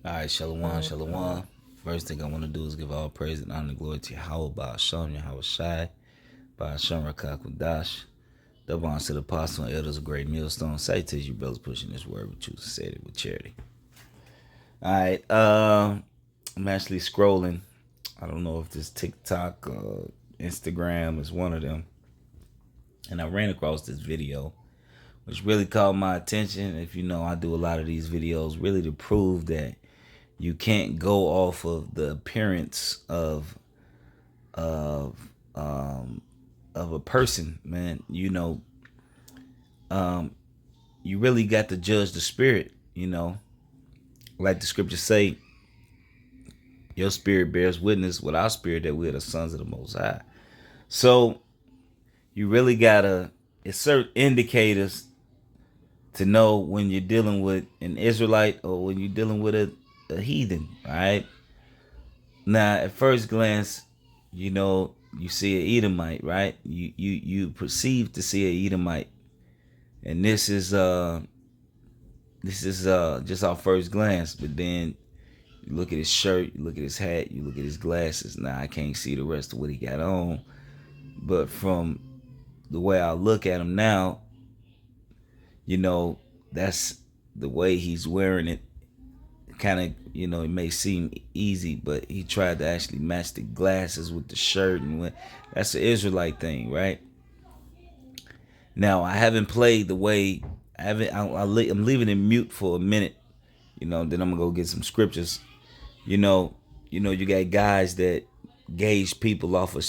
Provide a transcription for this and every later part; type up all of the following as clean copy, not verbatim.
All right, Shalom, Shalom. First thing I want to do is give all praise and honor and glory to Yahweh, Ba'ashem, Yahweh Shai, Ba'ashem Rakakudash. Double honor to the apostle and elders of Great Millstone. Say to you, brothers, pushing this word with truth and said it with charity. All right, I'm actually scrolling. I don't know if this TikTok or Instagram is one of them. And I ran across this video, which really caught my attention. If you know, I do a lot of these videos really to prove that you can't go off of the appearance of of a person, man. You really got to judge the spirit. Like the scriptures say, your spirit bears witness with our spirit that we are the sons of the Most High. So you really gotta insert indicators to know when you're dealing with an Israelite or when you're dealing with a heathen. All right. Now, at first glance, you see an Edomite, right? You perceive to see an Edomite, and this is just our first glance. But then you look at his shirt, you look at his hat, you look at his glasses. Now I can't see the rest of what he got on, but from the way I look at him now, that's the way he's wearing it. Kind of, it may seem easy, but he tried to actually match the glasses with the shirt, and that's the Israelite thing, right? Now I haven't played the way I haven't. I'm leaving it mute for a minute, then I'm gonna go get some scriptures. You got guys that gauge people off of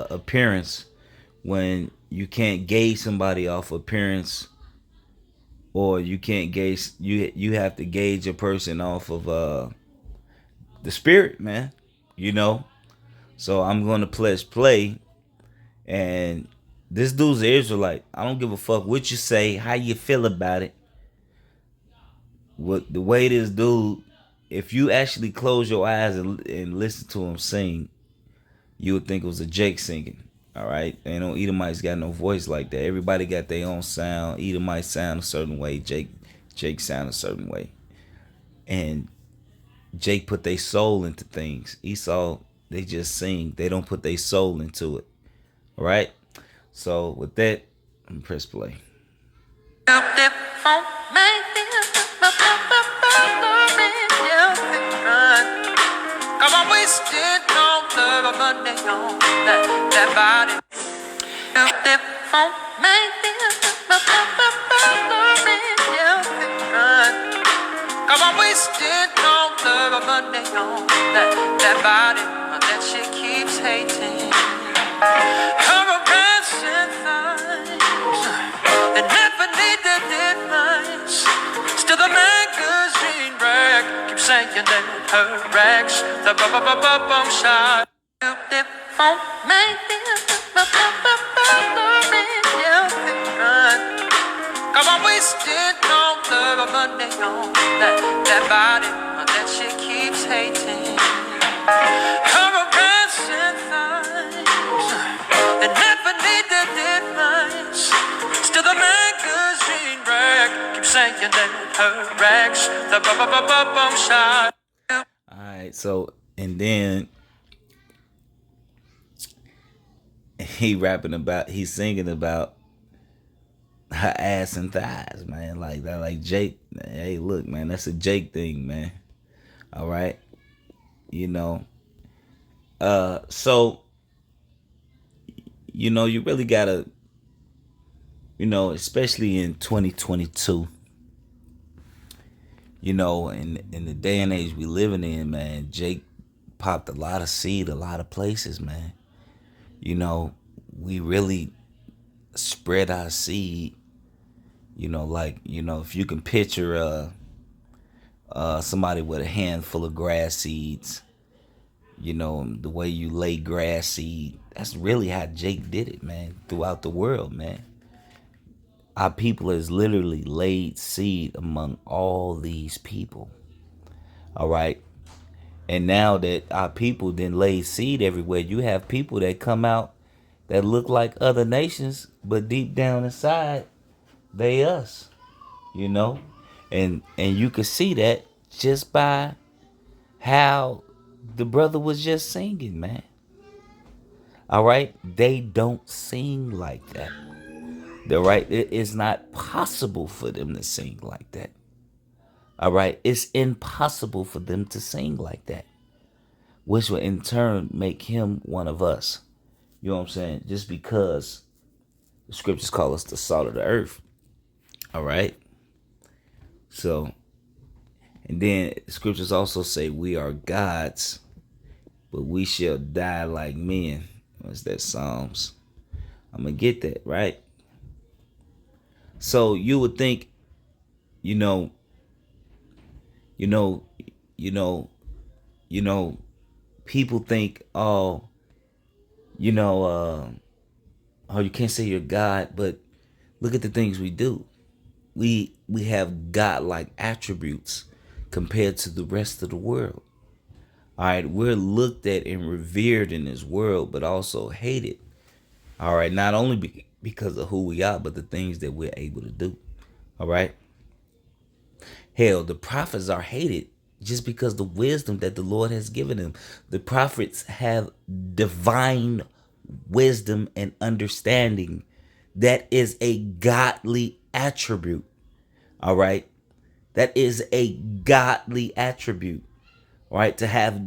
appearance, when you can't gauge somebody off appearance, or you can't gauge. You have to gauge a person off of the spirit, man. So I'm gonna play, and this dude's an Israelite. I don't give a fuck what you say, how you feel about it. What the way this dude, if you actually close your eyes and listen to him sing, you would think it was a Jake singing. All right, ain't no Edomites got no voice like that. Everybody got their own sound. Edomites sound a certain way. Jake sound a certain way, and Jake put their soul into things. Esau, they just sing. They don't put their soul into it. All right. So with that, I'm gonna press play. Come on, wasting no love Monday on that body. Come on, wasting no love Monday on that body that she keeps hating. Her romance thighs and never needed advice. Still the magazine rag keeps saying that her rags the bum shot. Come on, wasting no love Monday on that body that she keeps hating. Her romance thighs and never needed advice. Still the magazine rag keeps saying that her rags the bum shot. Alright, so and then he's singing about her ass and thighs, man. Like that, like Jake. Hey, look, man, that's a Jake thing, man. All right, so you really gotta, especially in 2022, in the day and age we living in, man. Jake popped a lot of seed, a lot of places, man. We really spread our seed. If you can picture somebody with a handful of grass seeds, the way you lay grass seed, that's really how Jake did it, man, throughout the world, man. Our people has literally laid seed among all these people. All right. And now that our people then laid seed everywhere, you have people that come out that look like other nations, but deep down inside, they us, and you can see that just by how the brother was just singing, man. All right? They don't sing like that. All right? It is not possible for them to sing like that. All right? It's impossible for them to sing like that, which will in turn make him one of us. You know what I'm saying? Just because the scriptures call us the salt of the earth. All right? So, and then the scriptures also say we are gods, but we shall die like men. What's that? Psalms. I'm going to get that, right? So you would think, you know, you know, you know, you know, people think, oh, you know, oh, you can't say you're God, but look at the things we do. We have God-like attributes compared to the rest of the world. All right, we're looked at and revered in this world, but also hated. All right, not only because of who we are, but the things that we're able to do. All right. Hell, the prophets are hated just because the wisdom that the Lord has given them. The prophets have divine wisdom and understanding. That is a godly attribute. All right. That is a godly attribute. All right. To have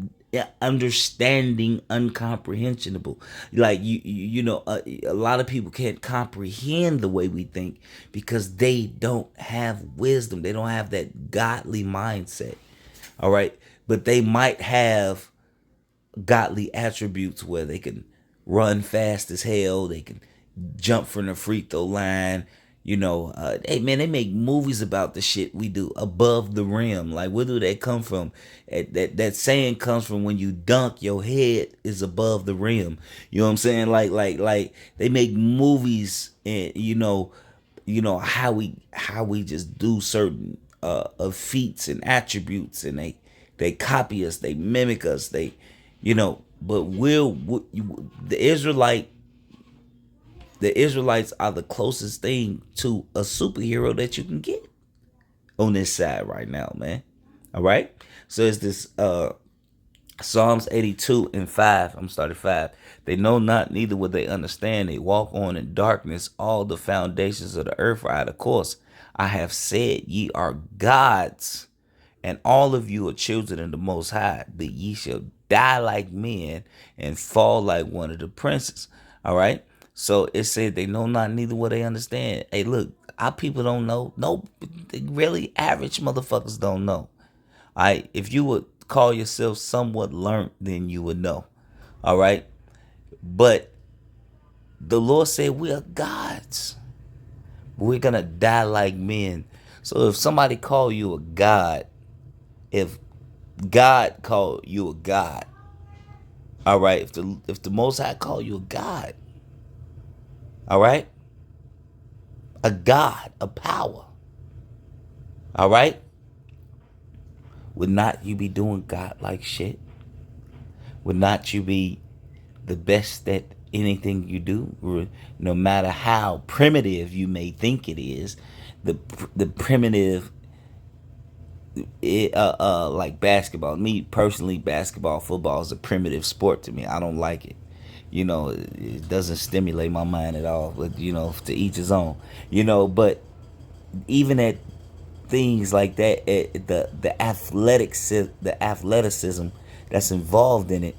understanding uncomprehensible, like you know, a lot of people can't comprehend the way we think because they don't have wisdom. They don't have that godly mindset. All right, but they might have godly attributes where they can run fast as hell, they can jump from the free throw line. You know, hey man, they make movies about the shit we do above the rim. Like, where do they come from? That saying comes from when you dunk, your head is above the rim. You know what I'm saying? Like they make movies, and how we just do certain of feats and attributes, and they copy us, they mimic us, but the Israelites are the closest thing to a superhero that you can get on this side right now, man. All right. So it's this Psalms 82 and 5. I'm starting 5. They know not, neither would they understand. They walk on in darkness. All the foundations of the earth are out of course. I have said, ye are gods, and all of you are children of the Most High, but ye shall die like men and fall like one of the princes. All right. So it said they know not, neither will they understand. Hey, look, our people don't know. No, really average motherfuckers don't know. All right. If you would call yourself somewhat learned, then you would know. All right. But the Lord said we are gods. We're going to die like men. So if somebody call you a god, if God called you a god, all right, if the Most High call you a god, all right, a god, a power, all right, would not you be doing God-like shit? Would not you be the best at anything you do, no matter how primitive you may think it is? The primitive, like basketball. Me personally, basketball, football is a primitive sport to me. I don't like it. It doesn't stimulate my mind at all. But to each his own. But even at things like that, the athleticism that's involved in it,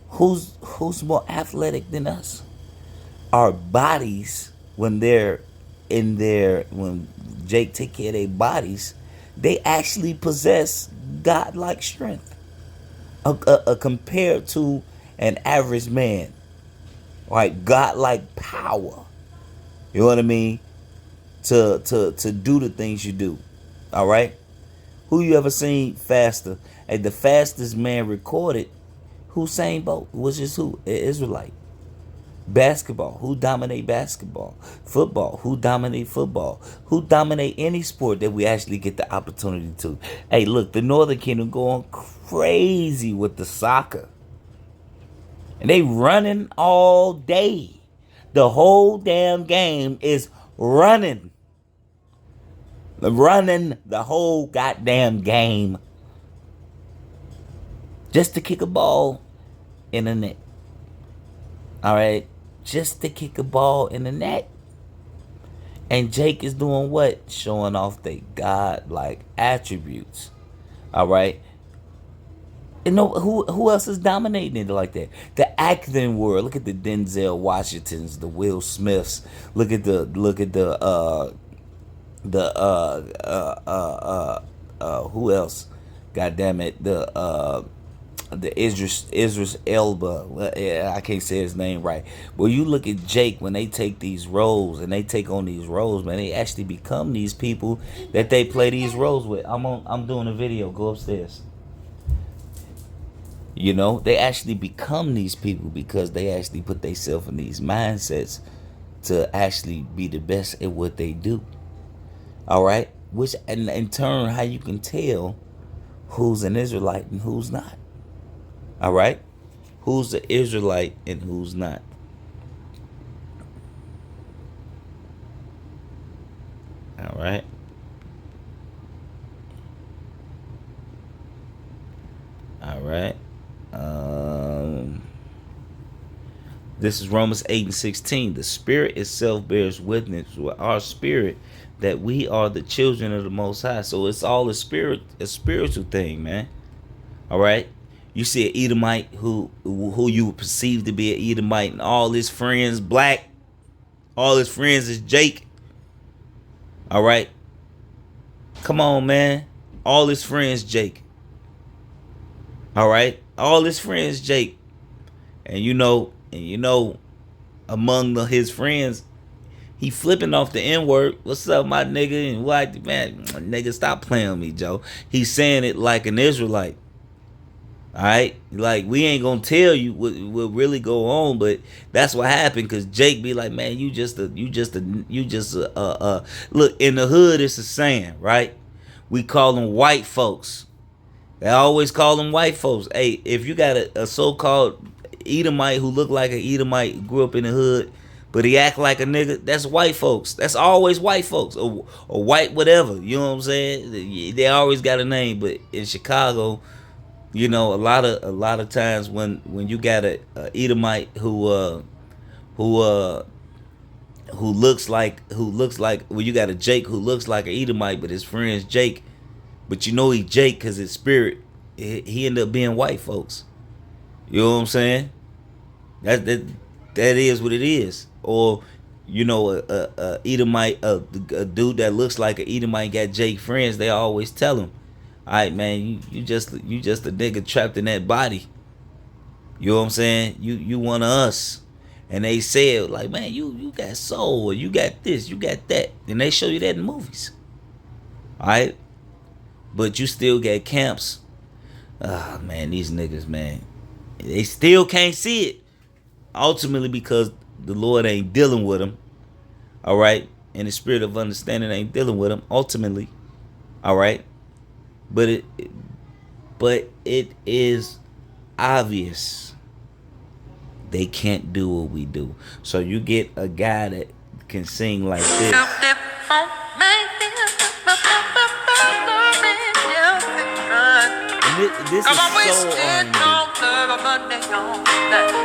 who's more athletic than us? Our bodies, when when Jake take care of their bodies, they actually possess godlike strength, compared to an average man, like godlike power. You know what I mean? To do the things you do. All right. Who you ever seen faster? And the fastest man recorded, Usain Bolt, which is who? An Israelite. Basketball, who dominate basketball? Football, who dominate football? Who dominate any sport that we actually get the opportunity to? Hey, look, the Northern Kingdom going crazy with the soccer. And they running all day. The whole damn game is running. Running the whole goddamn game. just to kick a ball in the net. All right, just to kick a ball in the net. And Jake is doing what? Showing off the God-like attributes. All right. And no, who else is dominating it like that? The acting world. Look at the Denzel Washingtons, the Will Smiths. Look at the who else? God damn it, the Idris Elba. I can't say his name right. But you look at Jake when they take these roles and they take on these roles, man. They actually become these people that they play these roles with. I'm doing a video. Go upstairs. You know, they actually become these people because they actually put themselves in these mindsets to actually be the best at what they do. All right, which and in turn, how you can tell who's an Israelite and who's not. All right, who's the Israelite and who's not. All right. All right. This is Romans 8:16. The Spirit itself bears witness with our spirit that we are the children of the Most High. So it's all a spiritual thing, man. All right. You see an Edomite who you would perceive to be an Edomite, and all his friends black, all his friends is Jake. All right. Come on, man. All his friends Jake. All right. All his friends Jake. And you know, among his friends, he flipping off the N-word. What's up, my nigga? And what, man? Nigga, stop playing with me, Joe. He's saying it like an Israelite. All right, like we ain't gonna tell you what really go on, but that's what happened. Cause Jake be like, man, you just look in the hood. It's a saying, right? We call them white folks. They always call them white folks. Hey, if you got a so-called Edomite who look like an Edomite, grew up in the hood, but he act like a nigga, that's white folks. That's always white folks or white whatever. You know what I'm saying? They always got a name, but in Chicago, you know, a lot of times when you got a Edomite who looks like well, you got a Jake who looks like an Edomite, but his friend's Jake, but you know he Jake because his spirit he ended up being white folks. You know what I'm saying? That is what it is. Or you know, a Edomite, a dude that looks like an Edomite got Jake friends. They always tell him, all right, man, you just a nigga trapped in that body. You know what I'm saying? You one of us. And they said, like, man, you got soul, or you got this, you got that. And they show you that in movies. All right? But you still got camps. Ah, man, these niggas, man. They still can't see it. Ultimately because the Lord ain't dealing with them. All right? And the spirit of understanding ain't dealing with them. Ultimately. All right? But it is obvious they can't do what we do. So you get a guy that can sing like this. And this is so R&B.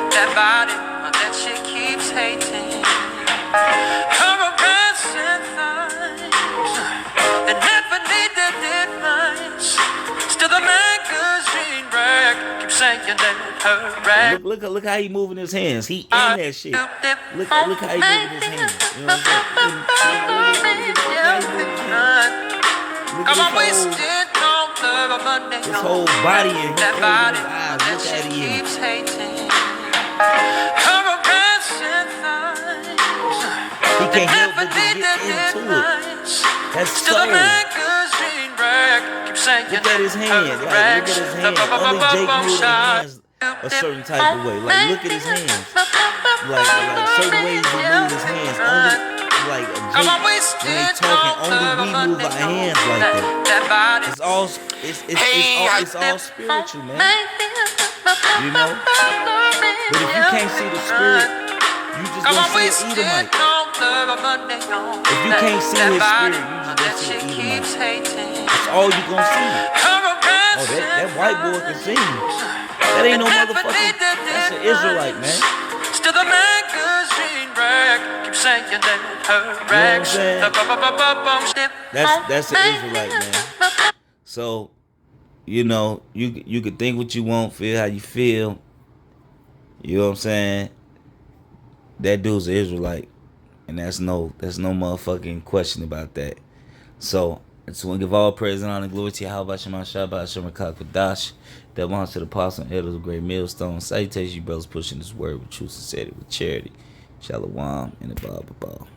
That body that she keeps hating. Her arresting thighs and never needed deadlines. Still the magazine rag keeps saying that her rag. Look how he moving his hands. He in that shit. Look how he moving his hands. You know what I'm saying? His whole body and his eyes. Look at him. He can't help but just get into it. That's so. Look at his hand. Like, look at his hand. Only Jake moves his hands a certain type of way. Like, look at his hands. Like certain ways he moves his hands. Only, like, Jake, when they talking, only we move our hands like that. It's all spiritual, man. You know? But if you can't see the spirit, you just gonna see an Edomite. If you can't see his spirit, you just gonna see an Edomite. That's all you gonna see. Oh, that white boy can sing. That ain't no motherfucking. That's an Israelite, man. Still the magazine rack keep saying that her racks. That's an Israelite, man. So, you know, you could think what you want, feel how you feel. You know what I'm saying? That dude's an Israelite. And there's no motherfucking question about that. So, I just want to give all praise and honor, glory to Yahweh Shema Shabbat Hashem Rakak that belongs to the apostle and elders of great millstone. Salutations, you brothers, pushing this word with truth, sincerity, with charity. Shalom and the Bible.